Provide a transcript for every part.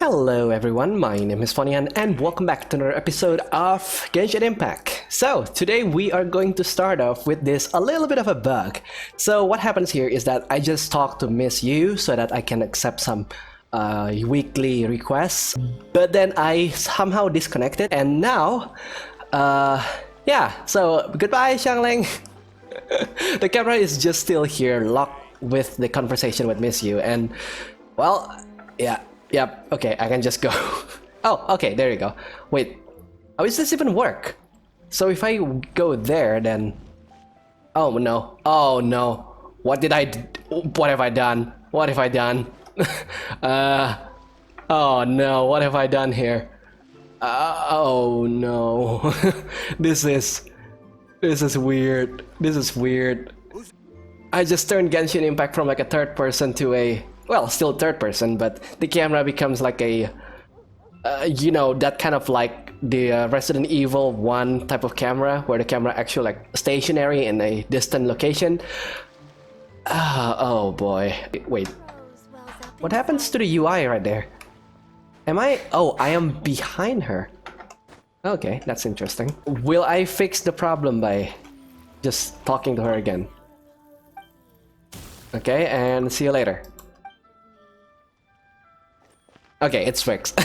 Hello everyone, my name is Fonian and welcome back to another episode of Genshin Impact. So today we are going to start off with this a little bit of a bug. So what happens here is that I just talked to Miss Yu so that I can accept some weekly requests, but then I somehow disconnected and now, yeah, so goodbye Xiangling. The camera is just still here locked with the conversation with Miss Yu and, well, yeah. Yep, okay, I can just go. Oh, okay, there you go. Wait, how does this even work? So if I go there, then... Oh no, oh no. What did I do? What have I done? What have I done? Oh no, what have I done here? Oh no. This is weird. This is weird. I just turned Genshin Impact from like a third person to a... Well, still third person, but the camera becomes like a, you know, that kind of like the Resident Evil 1 type of camera, where the camera actually like stationary in a distant location. Oh boy. Wait. What happens to the UI right there? Am I... Oh, I am behind her. Okay, that's interesting. Will I fix the problem by just talking to her again? Okay, and see you later. Okay, it's fixed.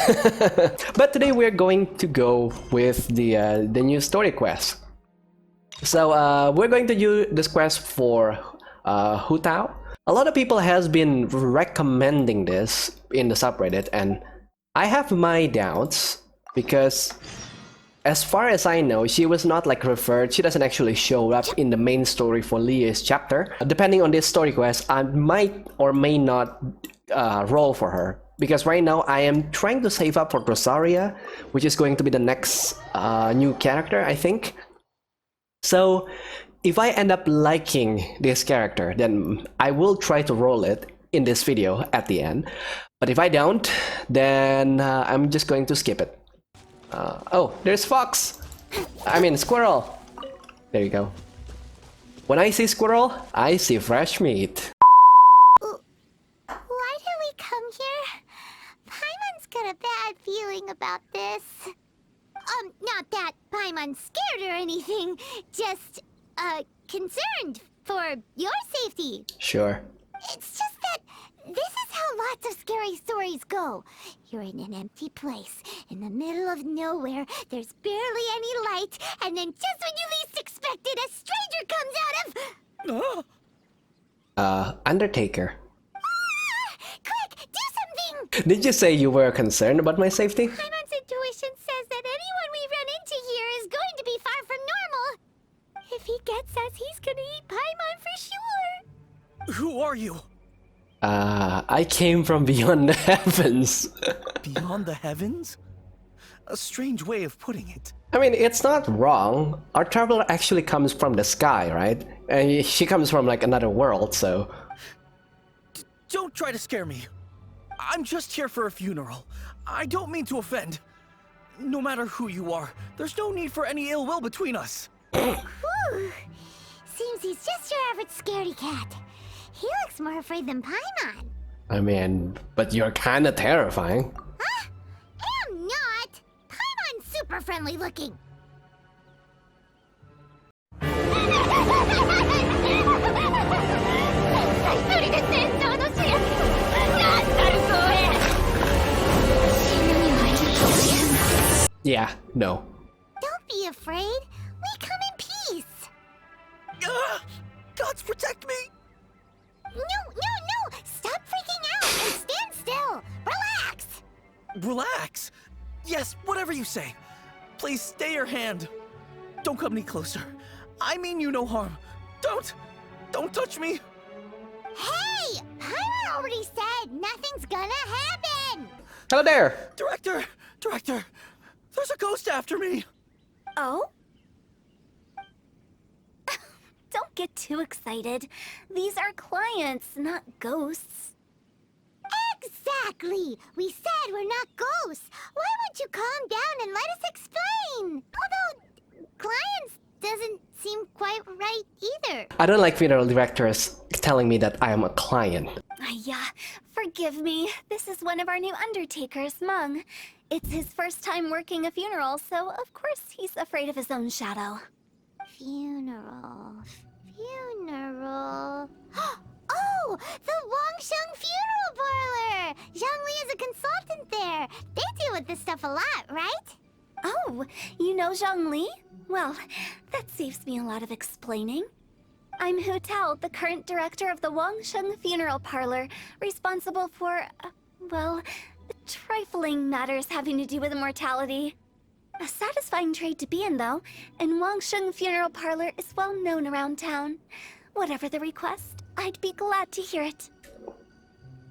But today we're going to go with the new story quest. So we're going to do this quest for Hutao. A lot of people has been recommending this in the subreddit, and I have my doubts because, as far as I know, she was not like referred. She doesn't actually show up in the main story for Lia's chapter. Depending on this story quest, I might or may not roll for her. Because right now I am trying to save up for Rosaria, which is going to be the next new character, I think. So if I end up liking this character, then I will try to roll it in this video at the end. But if I don't, then I'm just going to skip it. Oh, there's Fox! I mean Squirrel! There you go. When I see Squirrel, I see fresh meat. Why did we come here? Paimon's got a bad feeling about this. Not that Paimon's scared or anything, just, concerned for your safety. Sure. It's just that this is how lots of scary stories go. You're in an empty place, in the middle of nowhere, there's barely any light, and then just when you least expect it, a stranger comes out of... Undertaker. Quick, do something! Did you say you were concerned about my safety? Paimon's intuition says that anyone we run into here is going to be far from normal. If he gets us, he's gonna eat Paimon for sure. Who are you? I came from beyond the heavens. Beyond the heavens? A strange way of putting it. I mean, it's not wrong. Our traveler actually comes from the sky, right? And she comes from like another world, so... Don't try to scare me. I'm just here for a funeral. I don't mean to offend. No matter who you are, there's no need for any ill will between us. Whew. Seems he's just your average scaredy cat. He looks more afraid than Paimon. I mean, but you're kinda terrifying. Huh? I'm not! Paimon's super friendly looking. Yeah, no. Don't be afraid. We come in peace. Gods protect me! No! Stop freaking out and stand still. Relax. Relax. Yes, whatever you say. Please stay your hand. Don't come any closer. I mean you no harm. Don't touch me. Hey! Paimon already said nothing's gonna happen. Hello there! Director, there's a ghost after me. Oh? Don't get too excited. These are clients, not ghosts. Exactly! We said we're not ghosts. Why won't you calm down and let us explain? Although, clients doesn't seem quite right either. I don't like funeral directors telling me that I am a client. Yeah, forgive me. This is when one of our new undertakers, Mung. It's his first time working a funeral, so of course he's afraid of his own shadow. Funeral. Oh! The Wangsheng Funeral Parlor! Zhongli is a consultant there. They deal with this stuff a lot, right? Oh, you know Zhongli? Well, that saves me a lot of explaining. I'm Hutao, the current director of the Wangsheng Funeral Parlor, responsible for, well, trifling matters having to do with immortality. A satisfying trade to be in, though, and Wangsheng Funeral Parlor is well known around town. Whatever the request, I'd be glad to hear it.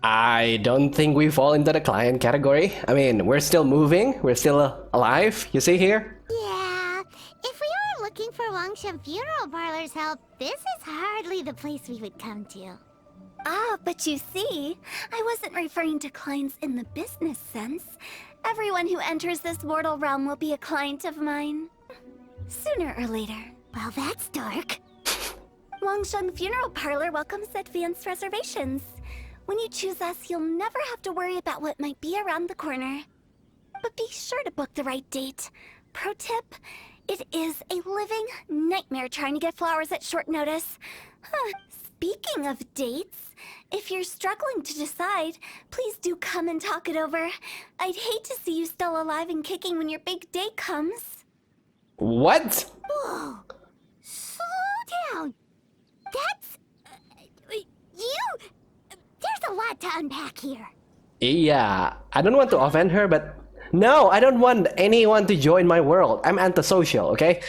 I don't think we fall into the client category. I mean, we're still moving, we're still alive, you see here? Yeah, if we were looking for Wangsheng Funeral Parlor's help, this is hardly the place we would come to. Ah, but you see, I wasn't referring to clients in the business sense. Everyone who enters this mortal realm will be a client of mine. Sooner or later. Well, that's dark. Wangsheng Funeral Parlor welcomes advanced reservations. When you choose us, you'll never have to worry about what might be around the corner. But be sure to book the right date. Pro tip, it is a living nightmare trying to get flowers at short notice. Speaking of dates, if you're struggling to decide, please do come and talk it over. I'd hate to see you still alive and kicking when your big day comes. What? Whoa! Slow down! That's... you... There's a lot to unpack here. Yeah, I don't want to offend her, but no, I don't want anyone to join my world. I'm antisocial, okay?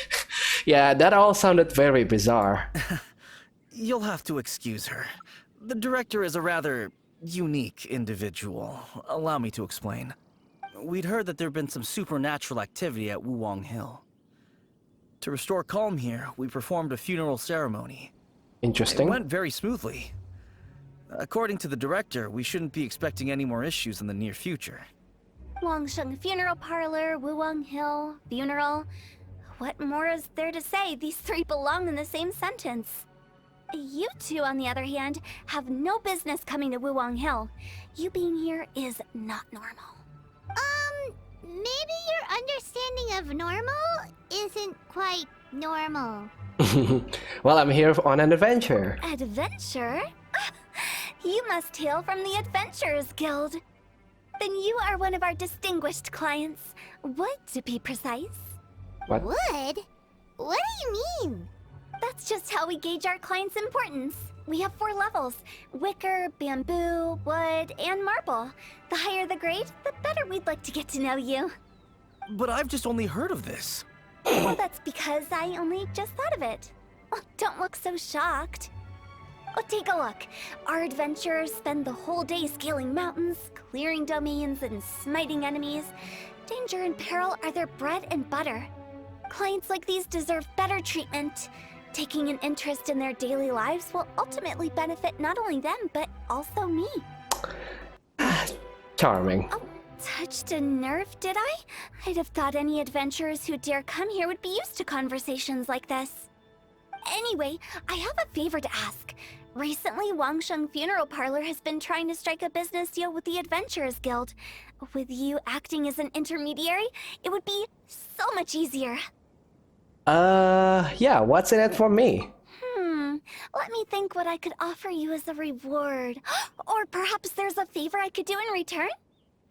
Yeah, that all sounded very bizarre. You'll have to excuse her. The director is a rather unique individual. Allow me to explain. We'd heard that there'd been some supernatural activity at Wuwang Hill. To restore calm here, we performed a funeral ceremony. Interesting. It went very smoothly. According to the director, we shouldn't be expecting any more issues in the near future. Wangsheng Funeral Parlor, Wuwang Hill, funeral. What more is there to say? These three belong in the same sentence. You two, on the other hand, have no business coming to Wuwang Hill. You being here is not normal. Maybe your understanding of normal isn't quite normal. Well, I'm here on an adventure. Adventure? You must hail from the Adventurers Guild. Then you are one of our distinguished clients. Wood, to be precise. What? Wood? What do you mean? That's just how we gauge our clients' importance. We have 4 levels: wicker, bamboo, wood, and marble. The higher the grade, the better we'd like to get to know you. But I've just only heard of this. Well, that's because I only just thought of it. Oh, don't look so shocked. Oh, take a look. Our adventurers spend the whole day scaling mountains, clearing domains, and smiting enemies. Danger and peril are their bread and butter. Clients like these deserve better treatment. Taking an interest in their daily lives will ultimately benefit not only them, but also me. Charming. Oh, touched a nerve, did I? I'd have thought any adventurers who dare come here would be used to conversations like this. Anyway, I have a favor to ask. Recently, Wangsheng Funeral Parlor has been trying to strike a business deal with the Adventurers Guild. With you acting as an intermediary, it would be so much easier. Yeah, what's in it for me? Let me think what I could offer you as a reward. Or perhaps there's a favor I could do in return?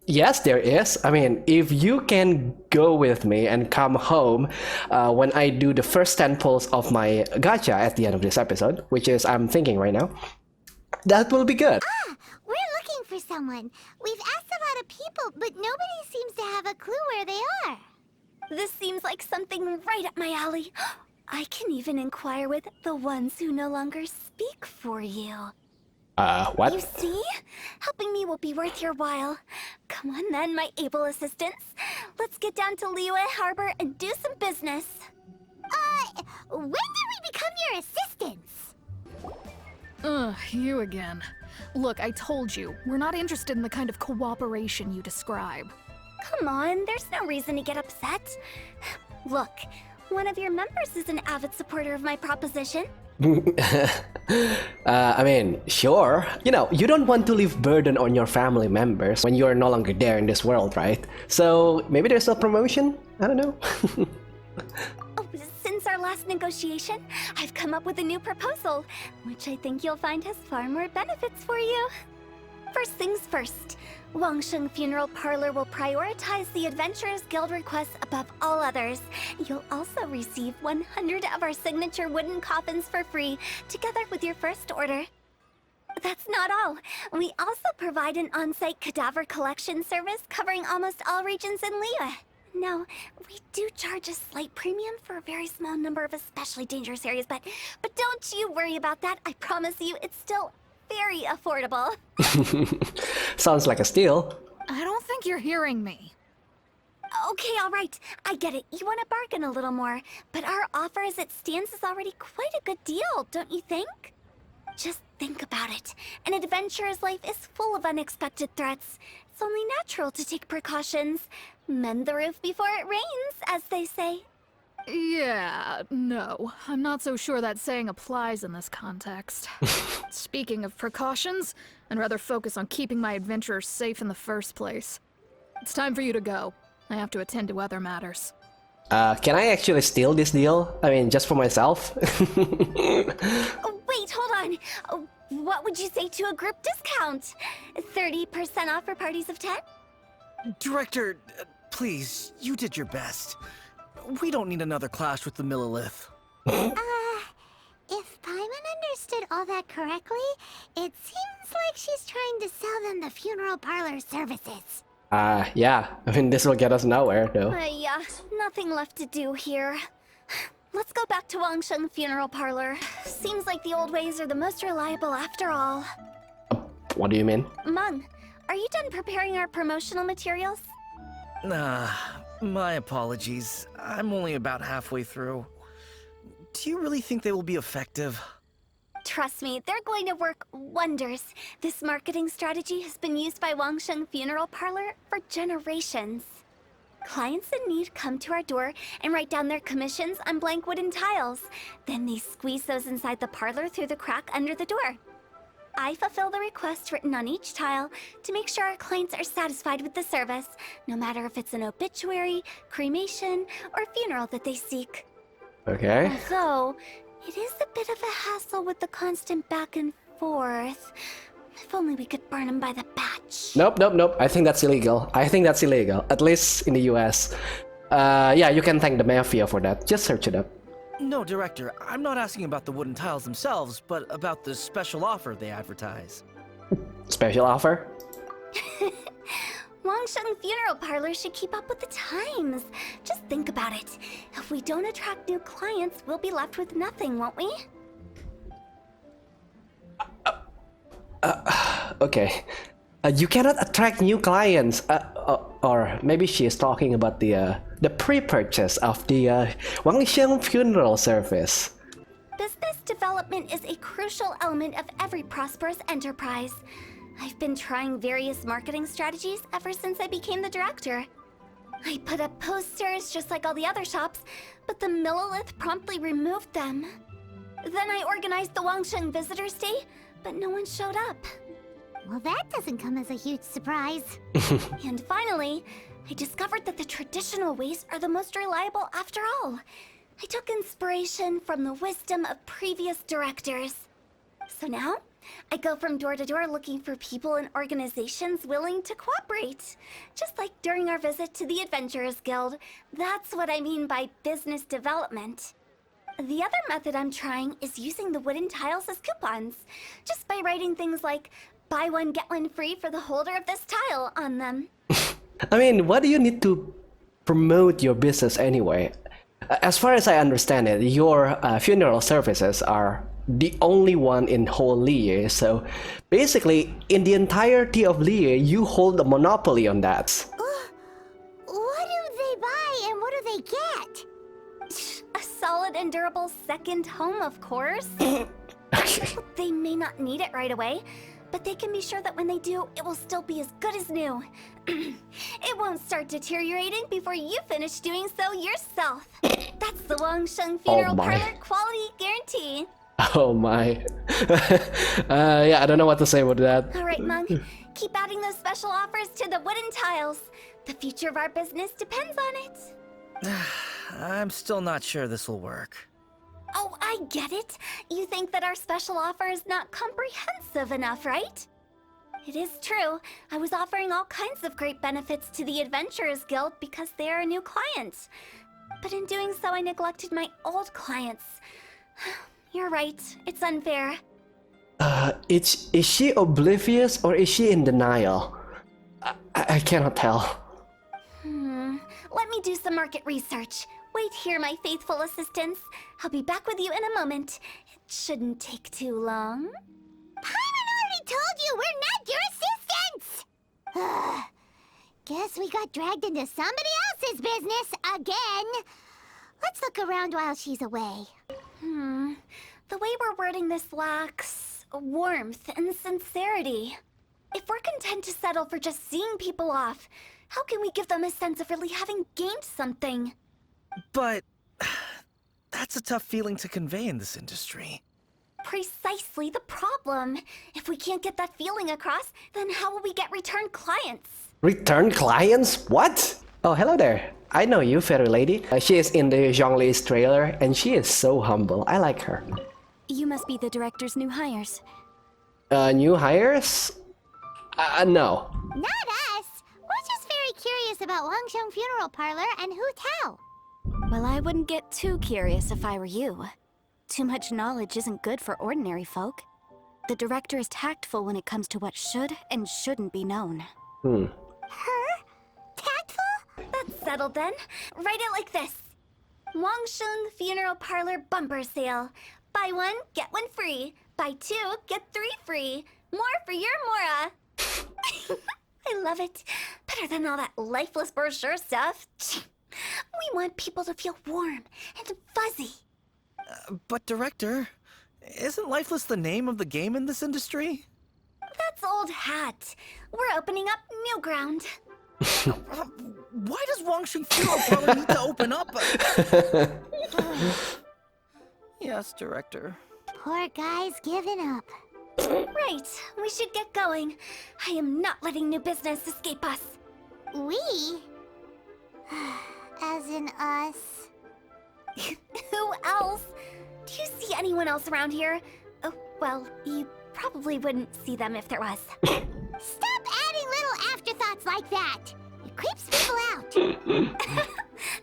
Yes, there is. I mean, if you can go with me and come home when I do the first 10 pulls of my gacha at the end of this episode, which is I'm thinking right now, that will be good. We're looking for someone. We've asked a lot of people, but nobody seems to have a clue where they are. This seems like something right up my alley. I can even inquire with the ones who no longer speak for you. What? You see? Helping me will be worth your while. Come on then, my able assistants. Let's get down to Liyue Harbor and do some business. When did we become your assistants? Ugh, you again. Look, I told you, we're not interested in the kind of cooperation you describe. Come on, there's no reason to get upset. Look, one of your members is an avid supporter of my proposition. I mean, sure. You know, you don't want to leave burden on your family members when you're no longer there in this world, right? So maybe there's a promotion? I don't know. Oh, since our last negotiation, I've come up with a new proposal, which I think you'll find has far more benefits for you. First things first, Wangsheng Funeral Parlor will prioritize the Adventurers Guild requests above all others. You'll also receive 100 of our signature wooden coffins for free, together with your first order. That's not all. We also provide an on-site cadaver collection service covering almost all regions in Liyue. Now, we do charge a slight premium for a very small number of especially dangerous areas, but don't you worry about that. I promise you, it's still very affordable. Sounds like a steal. I don't think you're hearing me. Okay, all right. I get it. You want to bargain a little more, but our offer as it stands is already quite a good deal, don't you think? Just think about it. An adventurer's life is full of unexpected threats. It's only natural to take precautions. Mend the roof before it rains, as they say. Yeah, no. I'm not so sure that saying applies in this context. Speaking of precautions, I'd rather focus on keeping my adventurers safe in the first place. It's time for you to go. I have to attend to other matters. Can I actually steal this deal? I mean, just for myself? Oh, wait, hold on. Oh, what would you say to a group discount? 30% off for parties of 10? Director, please, you did your best. We don't need another clash with the Millilith. If Paimon understood all that correctly, it seems like she's trying to sell them the funeral parlor services. Yeah. I mean, this will get us nowhere, though. Yeah, nothing left to do here. Let's go back to Wangsheng Funeral Parlor. Seems like the old ways are the most reliable after all. What do you mean? Mung, are you done preparing our promotional materials? My apologies. I'm only about halfway through. Do you really think they will be effective? Trust me, they're going to work wonders. This marketing strategy has been used by Wangsheng Funeral Parlor for generations. Clients in need come to our door and write down their commissions on blank wooden tiles. Then they squeeze those inside the parlor through the crack under the door. I fulfill the requests written on each tile to make sure our clients are satisfied with the service, no matter if it's an obituary, cremation, or funeral that they seek. Okay. Although, it is a bit of a hassle with the constant back and forth. If only we could burn them by the batch. Nope. I think that's illegal. At least in the US. Yeah, you can thank the mafia for that. Just search it up. No, Director, I'm not asking about the wooden tiles themselves, but about the special offer they advertise. Special offer? Wangsheng Funeral Parlor should keep up with the times. Just think about it. If we don't attract new clients, we'll be left with nothing, won't we? Okay. You cannot attract new clients. Or maybe she is talking about the pre-purchase of the Wangsheng funeral service. Business development is a crucial element of every prosperous enterprise. I've been trying various marketing strategies ever since I became the director. I put up posters just like all the other shops, but the Millilith promptly removed them. Then I organized the Wangsheng Visitors Day, but no one showed up. Well, that doesn't come as a huge surprise. And finally, I discovered that the traditional ways are the most reliable after all. I took inspiration from the wisdom of previous directors. So now, I go from door to door looking for people and organizations willing to cooperate. Just like during our visit to the Adventurers Guild. That's what I mean by business development. The other method I'm trying is using the wooden tiles as coupons. Just by writing things like, buy one, get one free for the holder of this tile on them. I mean, what do you need to promote your business anyway? As far as I understand it, your funeral services are the only one in whole Liyue, so basically, in the entirety of Liyue, you hold a monopoly on that. What do they buy and what do they get? A solid and durable second home, of course. Okay. They may not need it right away, but they can be sure that when they do, it will still be as good as new. It won't start deteriorating before you finish doing so yourself. That's the Wangsheng Funeral my. Parlor quality guarantee. Oh my. Yeah, I don't know what to say with that. All right, Monk. Keep adding those special offers to the wooden tiles. The future of our business depends on it. I'm still not sure this will work. Oh, I get it. You think that our special offer is not comprehensive enough, right? It is true. I was offering all kinds of great benefits to the Adventurers Guild because they are a new client. But in doing so, I neglected my old clients. You're right. It's unfair. Is she oblivious or is she in denial? I cannot tell. Let me do some market research. Wait here, my faithful assistants. I'll be back with you in a moment. It shouldn't take too long. Paimon already told you we're not your assistants! Guess we got dragged into somebody else's business again. Let's look around while she's away. The way we're wording this lacks warmth and sincerity. If we're content to settle for just seeing people off, how can we give them a sense of really having gained something? But that's a tough feeling to convey in this industry. Precisely the problem. If we can't get that feeling across, then how will we get return clients? Return clients? What? Oh, hello there. I know you, fairy lady. She is in the Zhongli's trailer, and she is so humble. I like her. You must be the director's new hires. New hires? No. Not us! We're just very curious about Wangsheng Funeral Parlor and Hutao. Well, I wouldn't get too curious if I were you. Too much knowledge isn't good for ordinary folk. The director is tactful when it comes to what should and shouldn't be known. Her? Tactful? That's settled then. Write it like this. Wangsheng Funeral Parlor Bumper Sale. Buy one, get one free. Buy two, get three free. More for your Mora. I love it. Better than all that lifeless brochure stuff. We want people to feel warm and fuzzy. But Director, isn't Lifeless the name of the game in this industry? That's old hat. We're opening up new ground. Why does Wangsheng Funeral Parlor need to open up? Yes, Director. Poor guy's given up. Right, we should get going. I am not letting new business escape us. We? As in us. Who else? Do you see anyone else around here? Oh, well, you probably wouldn't see them if there was. Stop adding little afterthoughts like that! It creeps people out.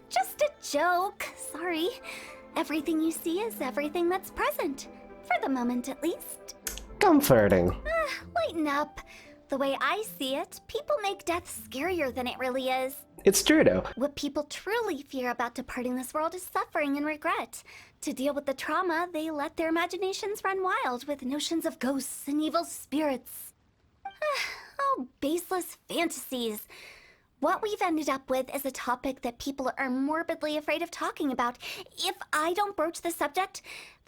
Just a joke. Sorry. Everything you see is everything that's present. For the moment, at least. Comforting. Lighten up. The way I see it, people make death scarier than it really is. It's true though. What people truly fear about departing this world is suffering and regret. To deal with the trauma, they let their imaginations run wild with notions of ghosts and evil spirits. Oh, baseless fantasies. What we've ended up with is a topic that people are morbidly afraid of talking about. If I don't broach the subject,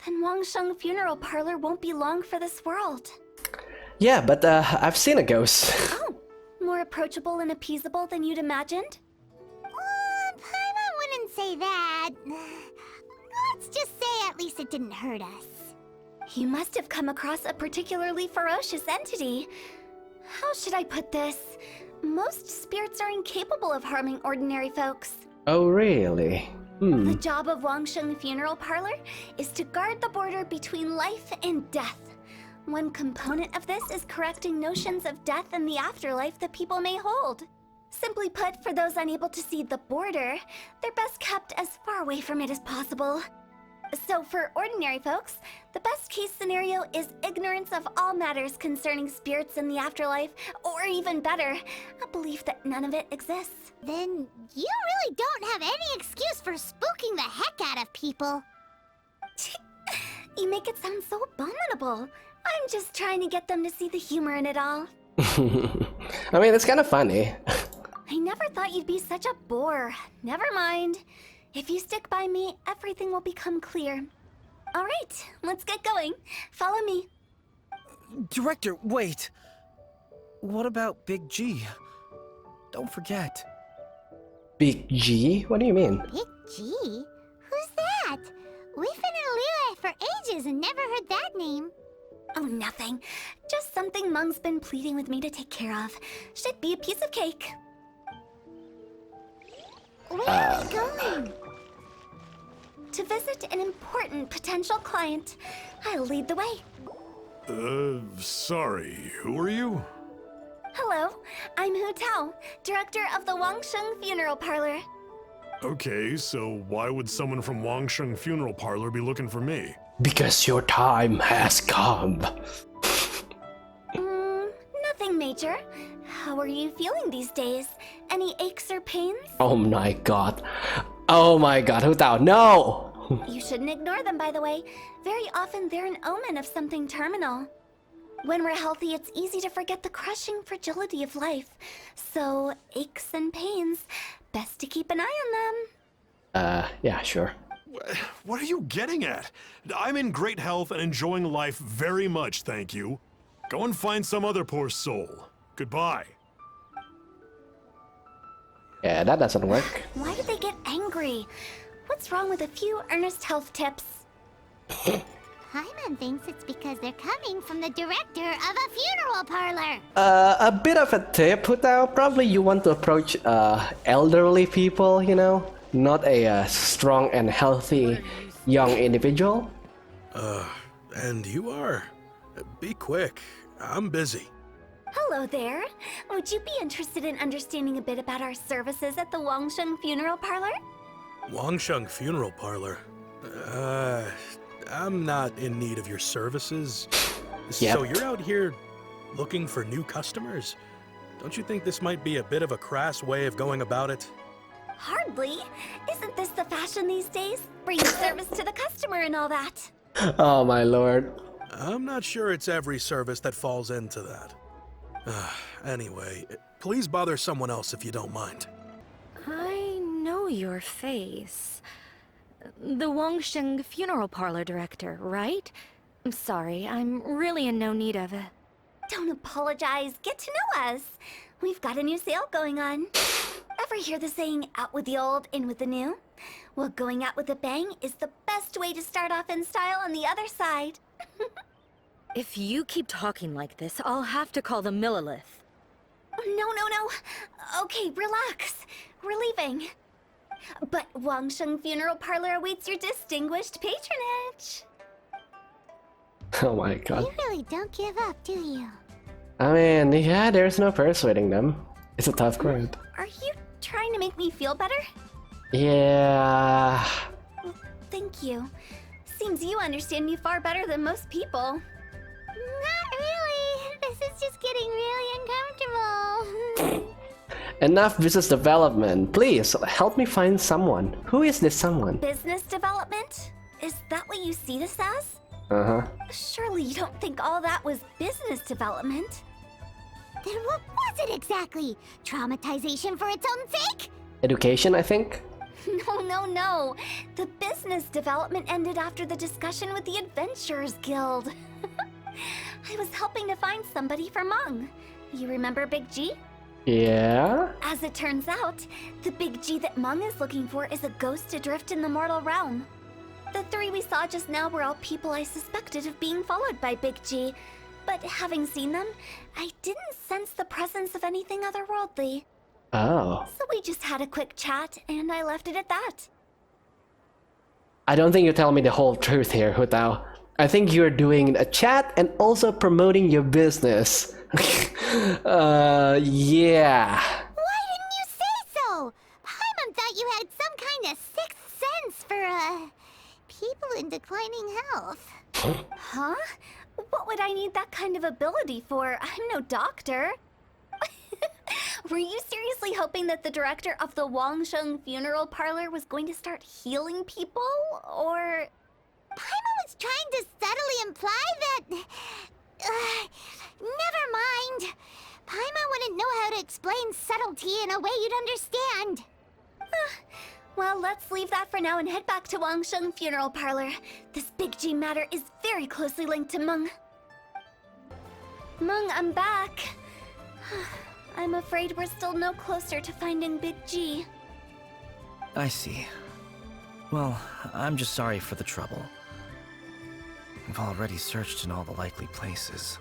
then Wangsheng Funeral Parlor won't be long for this world. Yeah, but I've seen a ghost. Oh, more approachable and appeasable than you'd imagined? Paimon wouldn't say that. Let's just say at least it didn't hurt us. You must have come across a particularly ferocious entity. How should I put this? Most spirits are incapable of harming ordinary folks. Oh, really? The job of Wangsheng Funeral Parlor is to guard the border between life and death. One component of this is correcting notions of death and the afterlife that people may hold. Simply put, for those unable to see the border, they're best kept as far away from it as possible. So for ordinary folks, the best case scenario is ignorance of all matters concerning spirits in the afterlife, or even better, a belief that none of it exists. Then you really don't have any excuse for spooking the heck out of people. You make it sound so abominable. I'm just trying to get them to see the humor in it all. I mean, it's kind of funny. I never thought you'd be such a bore. Never mind. If you stick by me, everything will become clear. All right, let's get going. Follow me. Director, wait. What about Big G? Don't forget. Big G? What do you mean? Big G? Who's that? We finna live for ages and never heard that name. Oh, nothing. Just something Mung's been pleading with me to take care of. Should be a piece of cake. Where are we going? To visit an important potential client. I'll lead the way. Sorry, who are you? Hello, I'm Hutao, director of the Wangsheng Funeral Parlor. Okay, so why would someone from Wangsheng Funeral Parlor be looking for me? Because your time has come. Nothing major. How are you feeling these days? Any aches or pains? Oh my god. Oh my god, Hutao, no! You shouldn't ignore them, by the way. Very often they're an omen of something terminal. When we're healthy, it's easy to forget the crushing fragility of life. So, aches and pains, best to keep an eye on them. Yeah, sure. What are you getting at? I'm in great health and enjoying life very much, thank you. Go and find some other poor soul. Goodbye. Yeah, that doesn't work. Why did they get angry? What's wrong with a few earnest health tips? Paimon thinks it's because they're coming from the director of a funeral parlor. A bit of a tip, Hutao. Probably you want to approach elderly people, you know? Not a strong and healthy young individual. And you are? Be quick. I'm busy. Hello there. Would you be interested in understanding a bit about our services at the Wangsheng Funeral Parlor? Wangsheng Funeral Parlor? I'm not in need of your services. Yep. So you're out here looking for new customers? Don't you think this might be a bit of a crass way of going about it? Hardly. Isn't this the fashion these days? Bringing service to the customer and all that. Oh my lord. I'm not sure it's every service that falls into that. Anyway, please bother someone else if you don't mind. I know your face. The Wangsheng Funeral Parlor director, right? I'm sorry, I'm really in no need of it. Don't apologize. Get to know us. We've got a new sale going on. Ever hear the saying, out with the old, in with the new? Well, going out with a bang is the best way to start off in style on the other side. If you keep talking like this, I'll have to call the Millilith. No. Okay, relax. We're leaving. But Wangsheng Funeral Parlor awaits your distinguished patronage. Oh my god. You really don't give up, do you? I mean, yeah, there's no persuading them. It's a tough crowd. Are you trying to make me feel better? Yeah. Thank you. Seems you understand me far better than most people. Not really. This is just getting really uncomfortable. Enough business development. Please, help me find someone. Who is this someone? Business development? Is that what you see this as? Uh-huh. Surely you don't think all that was business development? Then what was it exactly? Traumatization for its own sake? Education, I think? No. The business development ended after the discussion with the Adventurers Guild. I was helping to find somebody for Mung. You remember Big G? Yeah? As it turns out, the Big G that Mung is looking for is a ghost adrift in the mortal realm. The three we saw just now were all people I suspected of being followed by Big G, but having seen them, I didn't sense the presence of anything otherworldly. Oh. So we just had a quick chat, and I left it at that. I don't think you tell me the whole truth here, Hutao. I think you're doing a chat and also promoting your business. Yeah. Why didn't you say so? Paimon thought you had some kind of sixth sense for, people in declining health. Huh? What would I need that kind of ability for? I'm no doctor. Were you seriously hoping that the director of the Wangsheng Funeral Parlor was going to start healing people, or...? Paimon was trying to subtly imply that... never mind. Paimon wouldn't know how to explain subtlety in a way you'd understand. Well, let's leave that for now and head back to Wangsheng Funeral Parlor. This Big G matter is very closely linked to Mung. Mung, I'm back. I'm afraid we're still no closer to finding Big G. I see. Well, I'm just sorry for the trouble. We've already searched in all the likely places.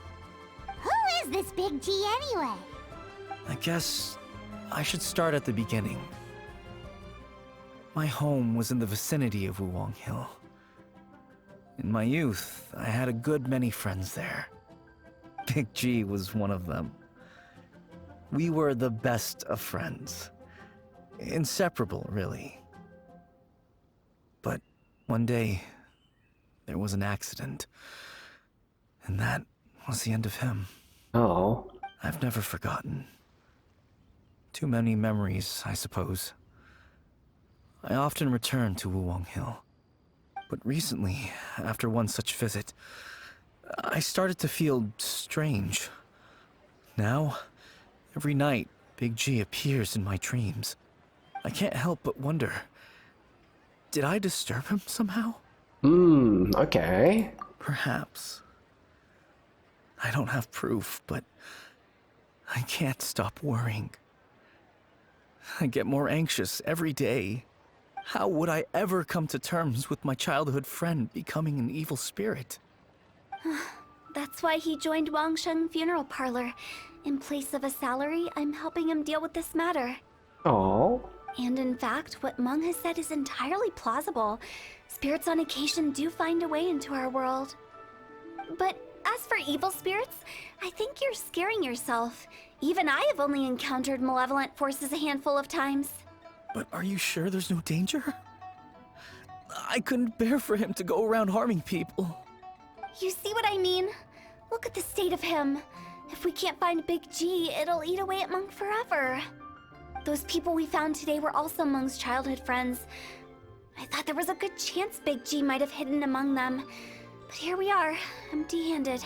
Who is this Big G anyway? I guess I should start at the beginning. My home was in the vicinity of Wuwang Hill. In my youth, I had a good many friends there. Big G was one of them. We were the best of friends. Inseparable, really. But one day, there was an accident. And that was the end of him. Oh. I've never forgotten. Too many memories, I suppose. I often return to Wuwang Hill. But recently, after one such visit, I started to feel strange. Now, every night, Big G appears in my dreams. I can't help but wonder, did I disturb him somehow? Okay. Perhaps. I don't have proof, but I can't stop worrying. I get more anxious every day. How would I ever come to terms with my childhood friend becoming an evil spirit? That's why he joined Wangsheng Funeral Parlor. In place of a salary, I'm helping him deal with this matter. Oh. And in fact, what Meng has said is entirely plausible. Spirits on occasion do find a way into our world. But as for evil spirits, I think you're scaring yourself. Even I have only encountered malevolent forces a handful of times. But are you sure there's no danger? I couldn't bear for him to go around harming people. You see what I mean? Look at the state of him. If we can't find Big G, it'll eat away at Meng forever. Those people we found today were also Meng's childhood friends. I thought there was a good chance Big G might have hidden among them. But here we are, empty-handed.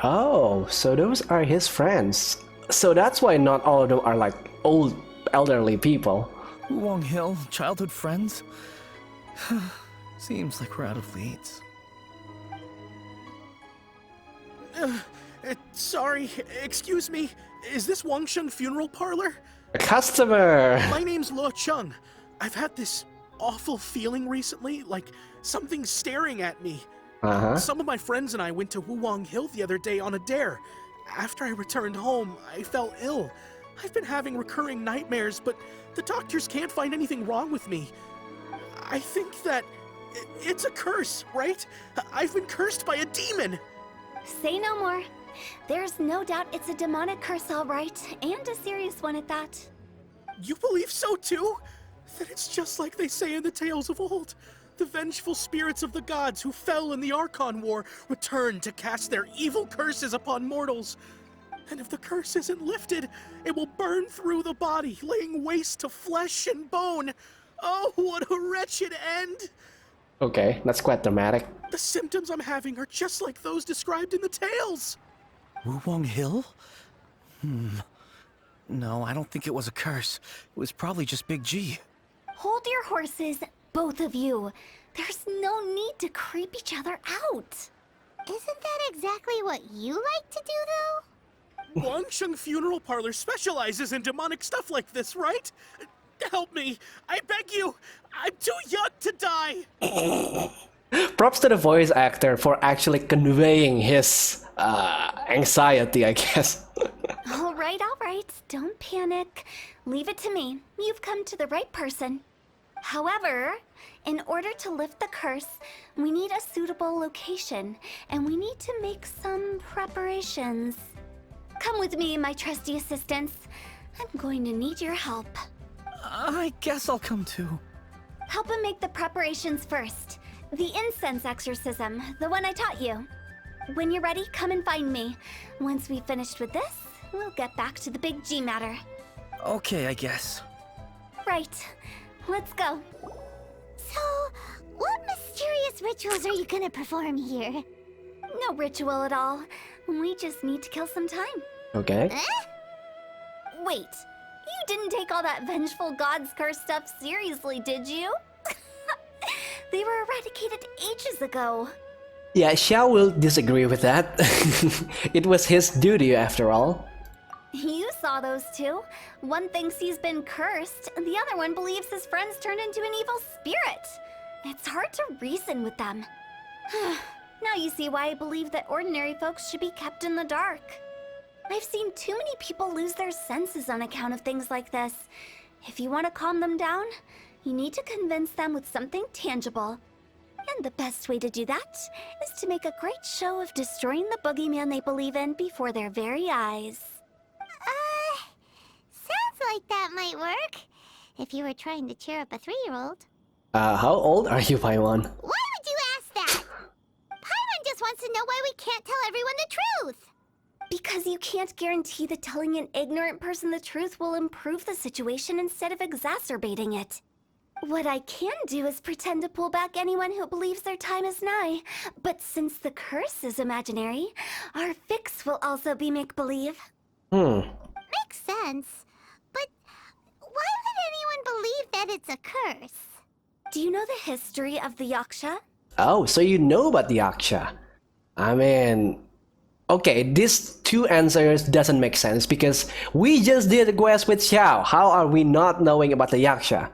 Oh, so those are his friends. So that's why not all of them are like old, elderly people. Wuwang Hill, childhood friends? Seems like we're out of leads. Sorry, excuse me. Is this Wangsheng Funeral Parlor? A customer! My name's Luo Chung. I've had this awful feeling recently, like something's staring at me. Some of my friends and I went to Wuwang Hill the other day on a dare. After I returned home, I fell ill. I've been having recurring nightmares, but the doctors can't find anything wrong with me. I think that it's a curse, right? I've been cursed by a demon. Say no more. There's no doubt it's a demonic curse, all right, and a serious one at that. You believe so too? Then it's just like they say in the tales of old. The vengeful spirits of the gods who fell in the Archon War return to cast their evil curses upon mortals. And if the curse isn't lifted, it will burn through the body, laying waste to flesh and bone. Oh, what a wretched end! Okay, that's quite dramatic. The symptoms I'm having are just like those described in the tales. Wuwang Hill? No, I don't think it was a curse. It was probably just Big G. Hold your horses, both of you. There's no need to creep each other out. Isn't that exactly what you like to do, though? Wangsheng Funeral Parlor specializes in demonic stuff like this, right? Help me! I beg you! I'm too young to die! Props to the voice actor for actually conveying his anxiety, I guess. All right, don't panic. Leave it to me. You've come to the right person. However, in order to lift the curse, we need a suitable location, and we need to make some preparations. Come with me, my trusty assistants. I'm going to need your help. I guess I'll come too. Help him make the preparations first. The incense exorcism, the one I taught you. When you're ready, come and find me. Once we've finished with this, we'll get back to the Big G matter. Okay, I guess. Right. Let's go. So, what mysterious rituals are you gonna perform here? No ritual at all. We just need to kill some time. Okay. Wait, you didn't take all that vengeful God's curse stuff seriously, did you? They were eradicated ages ago. Yeah, Xiao will disagree with that. It was his duty after all. You saw those two. One thinks he's been cursed, and the other one believes his friends turned into an evil spirit. It's hard to reason with them. Now you see why I believe that ordinary folks should be kept in the dark. I've seen too many people lose their senses on account of things like this. If you want to calm them down, you need to convince them with something tangible. And the best way to do that is to make a great show of destroying the boogeyman they believe in before their very eyes. Sounds like that might work. If you were trying to cheer up a 3-year-old. How old are you, Paimon? Why would you ask that? Paimon just wants to know why we can't tell everyone the truth. Because you can't guarantee that telling an ignorant person the truth will improve the situation instead of exacerbating it. What I can do is pretend to pull back anyone who believes their time is nigh. But since the curse is imaginary, our fix will also be make-believe. Makes sense. But why would anyone believe that it's a curse? Do you know the history of the Yaksha? Oh, so you know about the Yaksha. I mean... Okay, these two answers doesn't make sense because we just did a quest with Xiao. How are we not knowing about the Yaksha?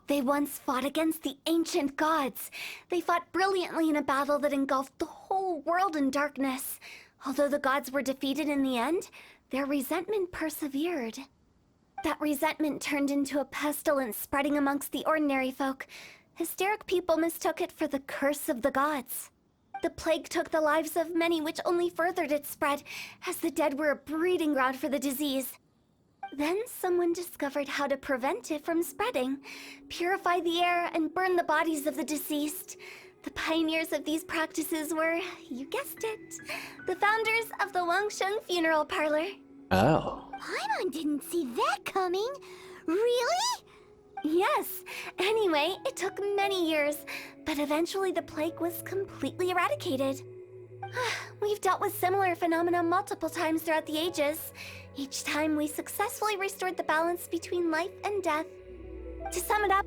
They once fought against the ancient gods. They fought brilliantly in a battle that engulfed the whole world in darkness. Although the gods were defeated in the end, their resentment persevered. That resentment turned into a pestilence spreading amongst the ordinary folk. Hysteric people mistook it for the curse of the gods. The plague took the lives of many, which only furthered its spread, as the dead were a breeding ground for the disease. Then someone discovered how to prevent it from spreading, purify the air, and burn the bodies of the deceased. The pioneers of these practices were, you guessed it, the founders of the Wangsheng Funeral Parlor. Oh. Paimon didn't see that coming. Really? Yes. Anyway, it took many years, but eventually the plague was completely eradicated. We've dealt with similar phenomena multiple times throughout the ages. Each time we successfully restored the balance between life and death. To sum it up,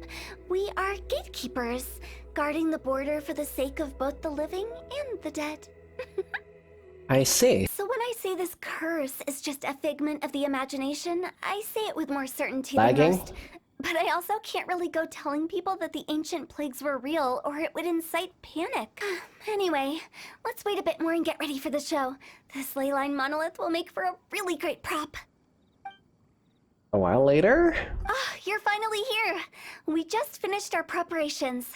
we are gatekeepers, guarding the border for the sake of both the living and the dead. I see. So when I say this curse is just a figment of the imagination, I say it with more certainty Lagging? than most. But I also can't really go telling people that the ancient plagues were real, or it would incite panic. Anyway, let's wait a bit more and get ready for the show. This ley line monolith will make for a really great prop. A while later? Ah, you're finally here. We just finished our preparations.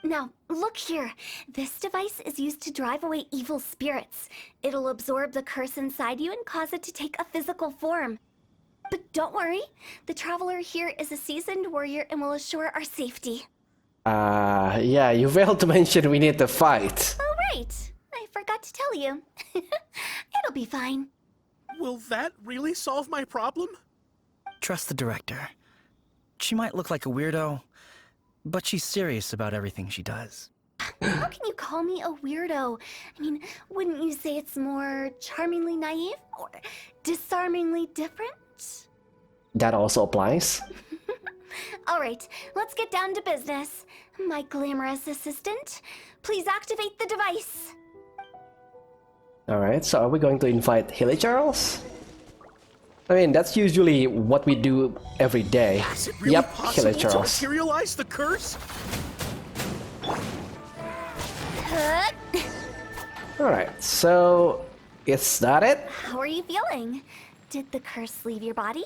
Now, look here. This device is used to drive away evil spirits. It'll absorb the curse inside you and cause it to take a physical form. But don't worry, the traveler here is a seasoned warrior and will assure our safety. Yeah, you failed to mention we need to fight. Oh, right. I forgot to tell you. It'll be fine. Will that really solve my problem? Trust the director. She might look like a weirdo, but she's serious about everything she does. How can you call me a weirdo? I mean, wouldn't you say it's more charmingly naive or disarmingly different? That also applies. All right, let's get down to business. My glamorous assistant, please activate the device. Alright, so are we going to invite Hilly Charles? I mean, that's usually what we do every day. Is it really Yep, possible Hilly Charles. to materialize the curse? Alright, so is that it? How are you feeling? Did the curse leave your body?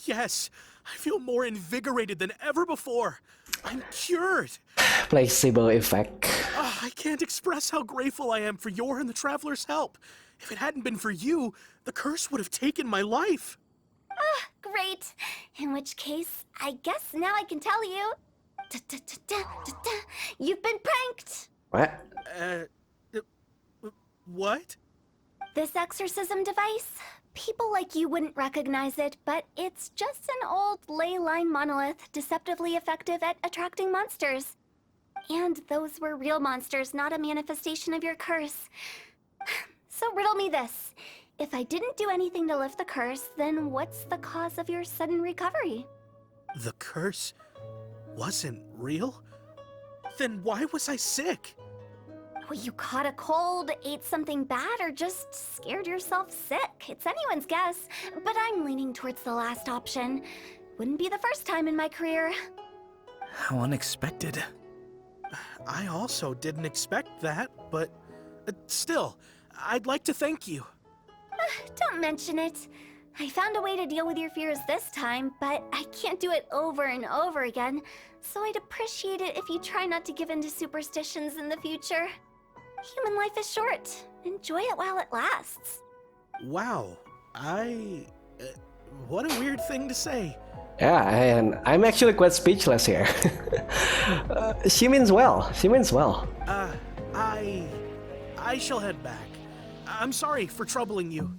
Yes, I feel more invigorated than ever before. I'm cured. Placebo effect. I can't express how grateful I am for your and the Traveler's help. If it hadn't been for you, the curse would have taken my life. Great. In which case, I guess now I can tell you. You've been pranked. What? What? This exorcism device, people like you wouldn't recognize it, but it's just an old ley line monolith deceptively effective at attracting monsters. And those were real monsters, not a manifestation of your curse. So riddle me this. If I didn't do anything to lift the curse, then what's the cause of your sudden recovery? The curse wasn't real? Then why was I sick? Well, you caught a cold, ate something bad, or just scared yourself sick. It's anyone's guess, but I'm leaning towards the last option. Wouldn't be the first time in my career. How unexpected. I also didn't expect that, but still, I'd like to thank you. Don't mention it. I found a way to deal with your fears this time, but I can't do it over and over again, so I'd appreciate it if you try not to give in to superstitions in the future. Human life is short. Enjoy it while it lasts. Wow, what a weird thing to say. Yeah, and I'm actually quite speechless here. She means well. She means well. I shall head back. I'm sorry for troubling you.